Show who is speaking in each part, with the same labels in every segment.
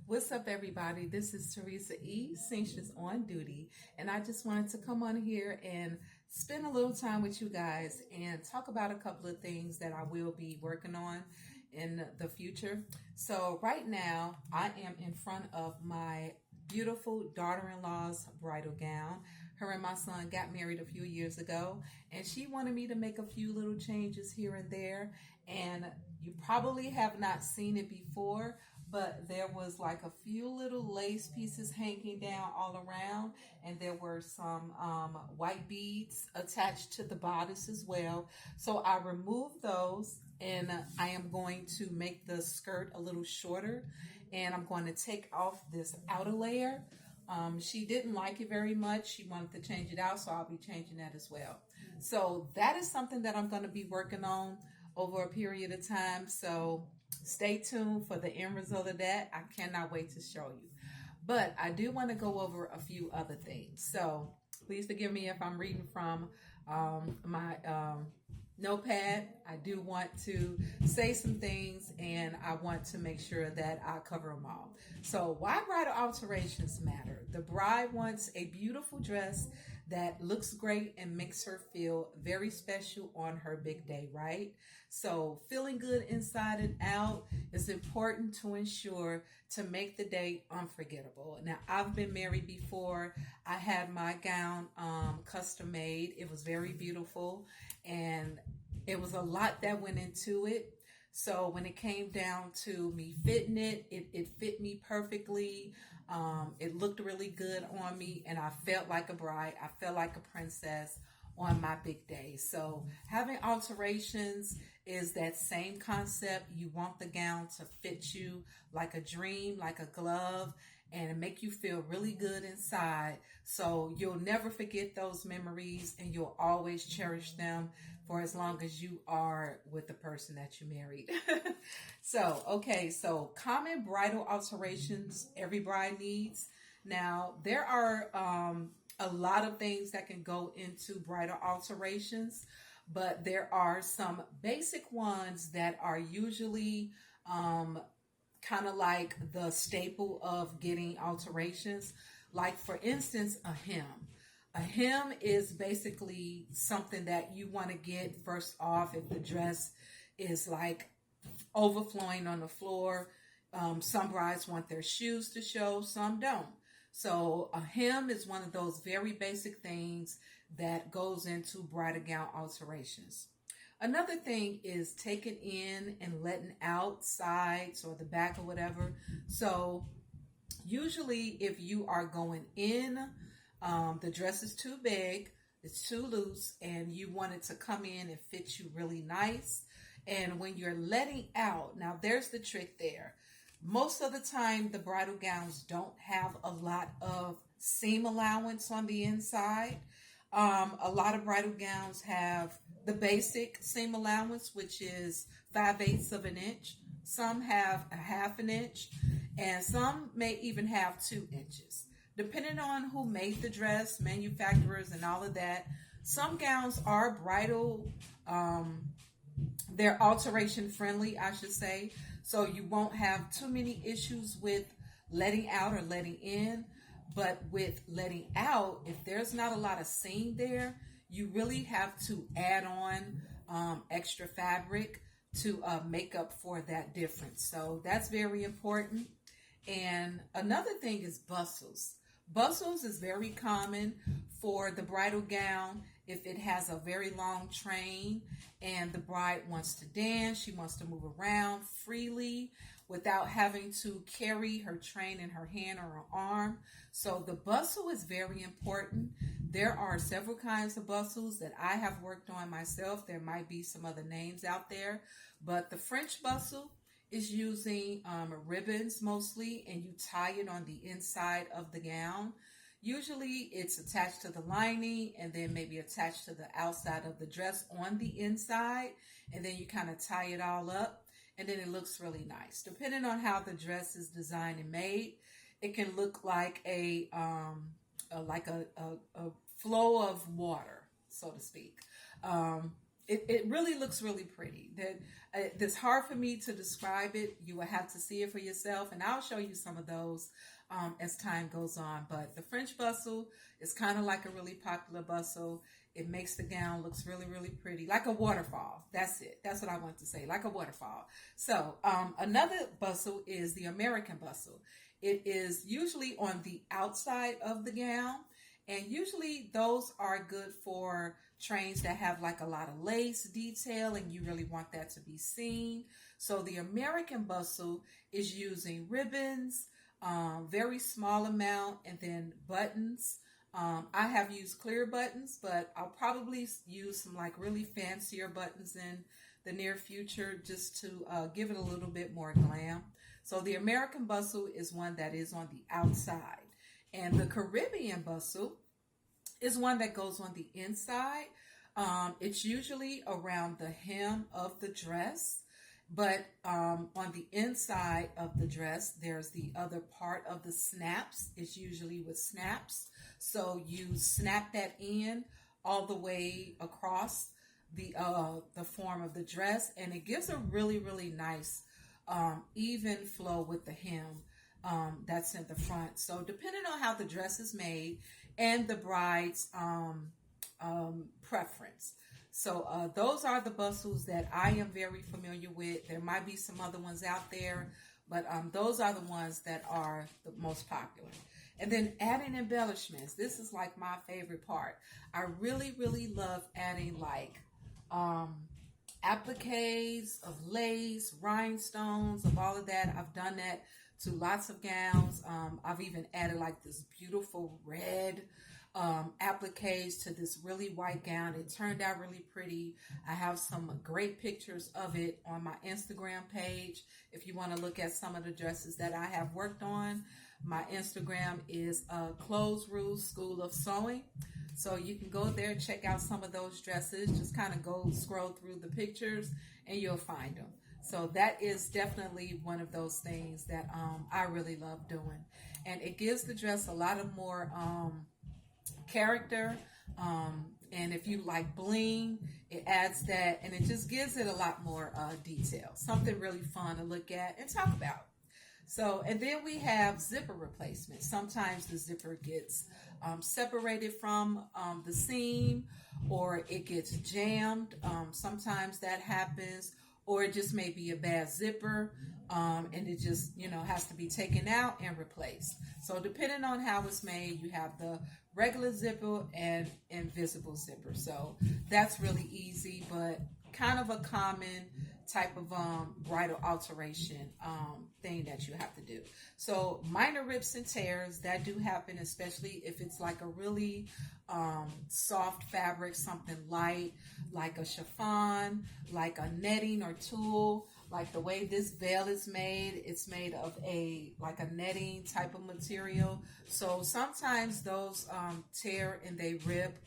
Speaker 1: What's up, everybody? This is Teresa E. Seamstress on duty, and I just wanted to come on here and spend a little time with you guys and talk about a couple of things that I will be working on in the future. So, right now, I am in front of my beautiful daughter in law's bridal gown. Her and my son got married a few years ago, and she wanted me to make a few little changes here and there. And you probably have not seen it before, but there was like a few little lace pieces hanging down all around, and there were some white beads attached to the bodice as well. So I removed those, and I am going to make the skirt a little shorter, and I'm going to take off this outer layer. She didn't like it very much. She wanted to change it out, so I'll be changing that as well. So that is something that I'm going to be working on over a period of time. So stay tuned for the end result of that. I cannot wait to show you. But I do want to go over a few other things. So please forgive me if I'm reading from my notepad. I do want to say some things, and I want to make sure that I cover them all. So why bridal alterations matter? The bride wants a beautiful dress that looks great and makes her feel very special on her big day, right? So feeling good inside and out is important to ensure to make the day unforgettable. Now, I've been married before. I had my gown custom made. It was very beautiful, and it was a lot that went into it. So when it came down to me fitting it, it fit me perfectly. It looked really good on me, and I felt like a bride. I felt like a princess on my big day. So having alterations is that same concept. You want the gown to fit you like a dream, like a glove, and make you feel really good inside. So you'll never forget those memories, and you'll always cherish them for as long as you are with the person that you married. So common bridal alterations every bride needs. Now, there are a lot of things that can go into bridal alterations, but there are some basic ones that are usually kind of like the staple of getting alterations. Like, for instance, a hem. A hem is basically something that you want to get first off if the dress is like overflowing on the floor. Some brides want their shoes to show, some don't. So a hem is one of those very basic things that goes into bridal gown alterations. Another thing is taking in and letting out sides or the back or whatever. So usually if you are going in, the dress is too big, it's too loose, and you want it to come in and fit you really nice. And when you're letting out, now there's the trick there. Most of the time, the bridal gowns don't have a lot of seam allowance on the inside. A lot of bridal gowns have the basic seam allowance, which is 5/8 of an inch. Some have a 1/2 an inch, and some may even have 2 inches. Depending on who made the dress, manufacturers, and all of that. Some gowns are bridal, they're alteration friendly, I should say. So you won't have too many issues with letting out or letting in. But with letting out, if there's not a lot of seam there, you really have to add on extra fabric to make up for that difference. So that's very important. And another thing is bustles. Bustles is very common for the bridal gown if it has a very long train and the bride wants to dance, she wants to move around freely without having to carry her train in her hand or her arm. So the bustle is very important. There are several kinds of bustles that I have worked on myself. There might be some other names out there, but the French bustle is using ribbons mostly, and you tie it on the inside of the gown. Usually it's attached to the lining and then maybe attached to the outside of the dress on the inside, and then you kind of tie it all up, and then it looks really nice. Depending on how the dress is designed and made, it can look like a flow of water, so to speak. it really looks really pretty. That it's hard for me to describe it. You will have to see it for yourself, and I'll show you some of those as time goes on. But the French bustle is kind of like a really popular bustle. It makes the gown looks really, really pretty, like a waterfall. That's it. That's what I want to say, like a waterfall. So another bustle is the American bustle. It is usually on the outside of the gown, and usually those are good for trains that have like a lot of lace detail and you really want that to be seen. So the American bustle is using ribbons, very small amount, and then buttons. I have used clear buttons, but I'll probably use some like really fancier buttons in the near future just to give it a little bit more glam. So the American bustle is one that is on the outside, and the Caribbean bustle is one that goes on the inside. It's usually around the hem of the dress, but on the inside of the dress, there's the other part of the snaps. It's usually with snaps. So you snap that in all the way across the form of the dress, and it gives a really, really nice even flow with the hem that's in the front. So depending on how the dress is made and the bride's preference. So those are the bustles that I am very familiar with. There might be some other ones out there, but those are the ones that are the most popular. And then adding embellishments. This is like my favorite part. I really, really love adding like appliques of lace, rhinestones, of all of that. I've done that to lots of gowns. I've even added like this beautiful red appliques to this really white gown. It turned out really pretty. I have some great pictures of it on my Instagram page if you want to look at some of the dresses that I have worked on. My Instagram is Clothes Rules School of Sewing. So you can go there, check out some of those dresses. Just kind of go scroll through the pictures and you'll find them. So that is definitely one of those things that I really love doing. And it gives the dress a lot of more character. And if you like bling, it adds that, and it just gives it a lot more detail. Something really fun to look at and talk about. So, and then we have zipper replacement. Sometimes the zipper gets separated from the seam, or it gets jammed. Sometimes that happens, or it just may be a bad zipper, and it just, has to be taken out and replaced. So depending on how it's made, you have the regular zipper and invisible zipper. So that's really easy, but kind of a common type of bridal alteration thing that you have to do. So minor rips and tears that do happen, especially if it's like a really soft fabric, something light like a chiffon, like a netting or tulle. Like the way this veil is made, it's made of a netting type of material. So sometimes those tear and they rip.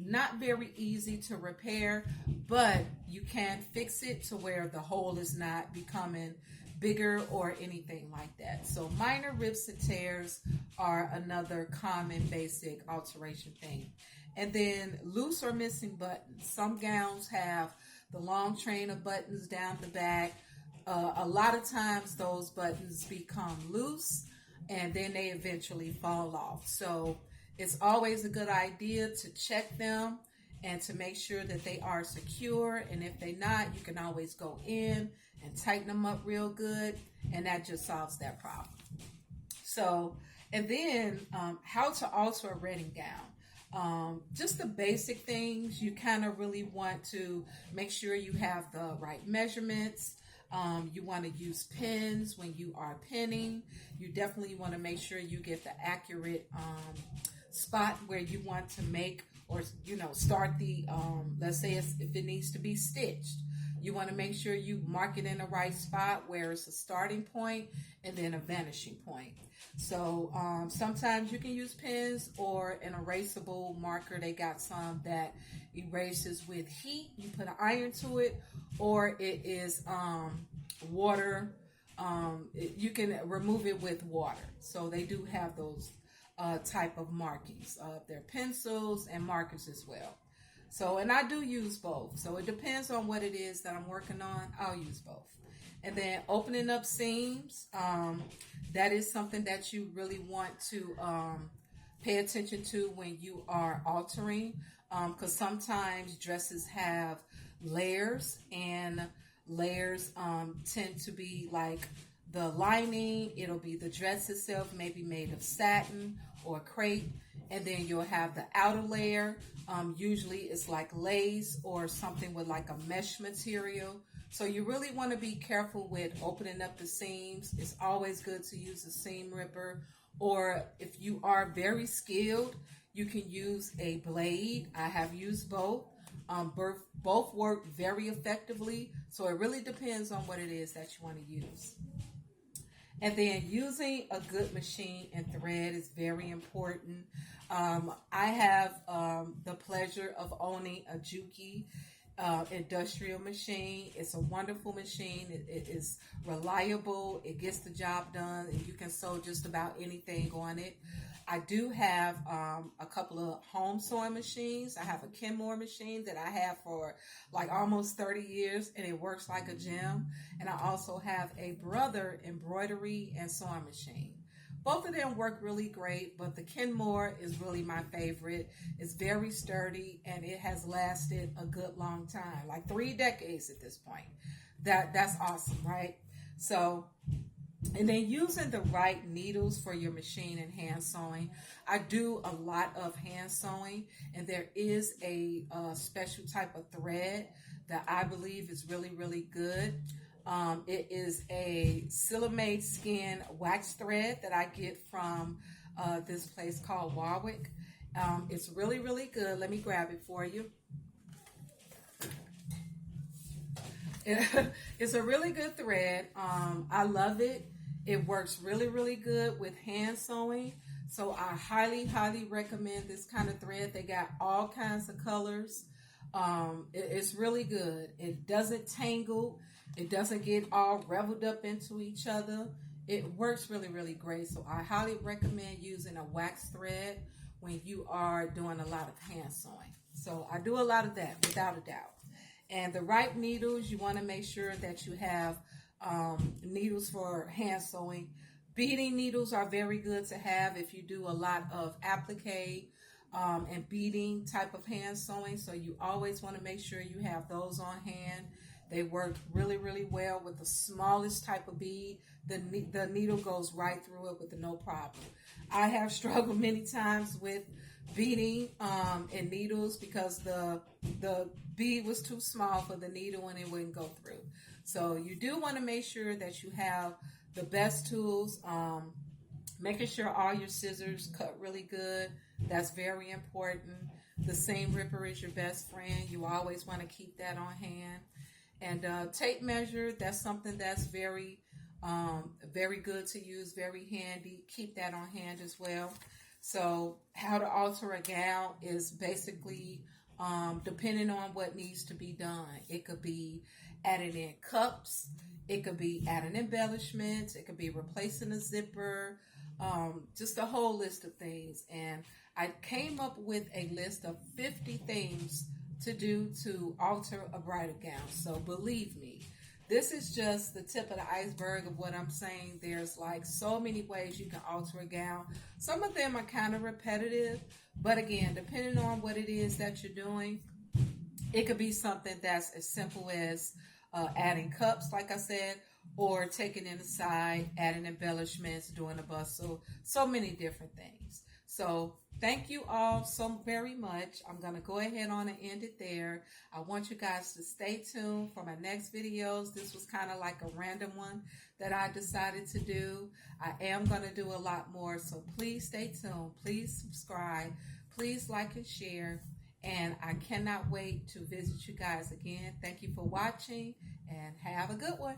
Speaker 1: Not very easy to repair, but you can fix it to where the hole is not becoming bigger or anything like that. So minor rips and tears are another common basic alteration thing. And then loose or missing buttons. Some gowns have the long train of buttons down the back. A lot of times those buttons become loose and then they eventually fall off. So it's always a good idea to check them and to make sure that they are secure. And if they're not, you can always go in and tighten them up real good, and that just solves that problem. So, and then how to alter a wedding gown. Just the basic things. You kind of really want to make sure you have the right measurements. You want to use pins when you are pinning. You definitely want to make sure you get the accurate spot where you want to make or start the let's say if it needs to be stitched, you want to make sure you mark it in the right spot where it's a starting point and then a vanishing point. So sometimes you can use pins or an erasable marker. They got some that erases with heat. You put an iron to it, or it is water. You can remove it with water. So they do have those type of markings. They're pencils and markers as well. So, and I do use both. So it depends on what it is that I'm working on. I'll use both. And then opening up seams, that is something that you really want to pay attention to when you are altering, because sometimes dresses have layers, and layers tend to be like the lining. It'll be the dress itself, maybe made of satin or crepe, and then you'll have the outer layer. Usually it's like lace or something with like a mesh material. So you really want to be careful with opening up the seams. It's always good to use a seam ripper, or if you are very skilled, you can use a blade. I have used both. Both work very effectively. So it really depends on what it is that you want to use. And then using a good machine and thread is very important. I have the pleasure of owning a Juki industrial machine. It's a wonderful machine. It is reliable. It gets the job done, and you can sew just about anything on it. I do have a couple of home sewing machines. I have a Kenmore machine that I have for like almost 30 years, and it works like a gem. And I also have a Brother embroidery and sewing machine. Both of them work really great, but the Kenmore is really my favorite. It's very sturdy, and it has lasted a good long time, like 3 decades at this point. That's awesome, right? So, and then using the right needles for your machine and hand sewing. I do a lot of hand sewing, and there is a special type of thread that I believe is really, really good. It is a Silamade skin wax thread that I get from this place called Warwick. It's really, really good. Let me grab it for you. It's a really good thread. I love it. It works really, really good with hand sewing. So I highly, highly recommend this kind of thread. They got all kinds of colors. It's really good. It doesn't tangle. It doesn't get all reveled up into each other. It works really, really great. So I highly recommend using a wax thread when you are doing a lot of hand sewing. So I do a lot of that, without a doubt. And the right needles, you want to make sure that you have needles for hand sewing. Beading needles are very good to have if you do a lot of applique and beading type of hand sewing. So you always want to make sure you have those on hand. They work really, really well with the smallest type of bead. The needle goes right through it with no problem. I have struggled many times with beading and needles because the bead was too small for the needle and it wouldn't go through. So you do want to make sure that you have the best tools, making sure all your scissors cut really good. That's very important. The seam ripper is your best friend. You always want to keep that on hand. And tape measure, that's something that's very, very good to use, very handy. Keep that on hand as well. So how to alter a gown is basically depending on what needs to be done. It could be adding in cups. It could be adding embellishments. It could be replacing a zipper. Just a whole list of things. And I came up with a list of 50 things to do to alter a bridal gown. So believe me, this is just the tip of the iceberg of what I'm saying. There's like so many ways you can alter a gown. Some of them are kind of repetitive, but again, depending on what it is that you're doing, it could be something that's as simple as adding cups, like I said, or taking in the side, adding embellishments, doing a bustle, so many different things. So thank you all so very much. I'm going to go ahead on and end it there. I want you guys to stay tuned for my next videos. This was kind of like a random one that I decided to do. I am going to do a lot more, so please stay tuned. Please subscribe. Please like and share. And I cannot wait to visit you guys again. Thank you for watching, and have a good one.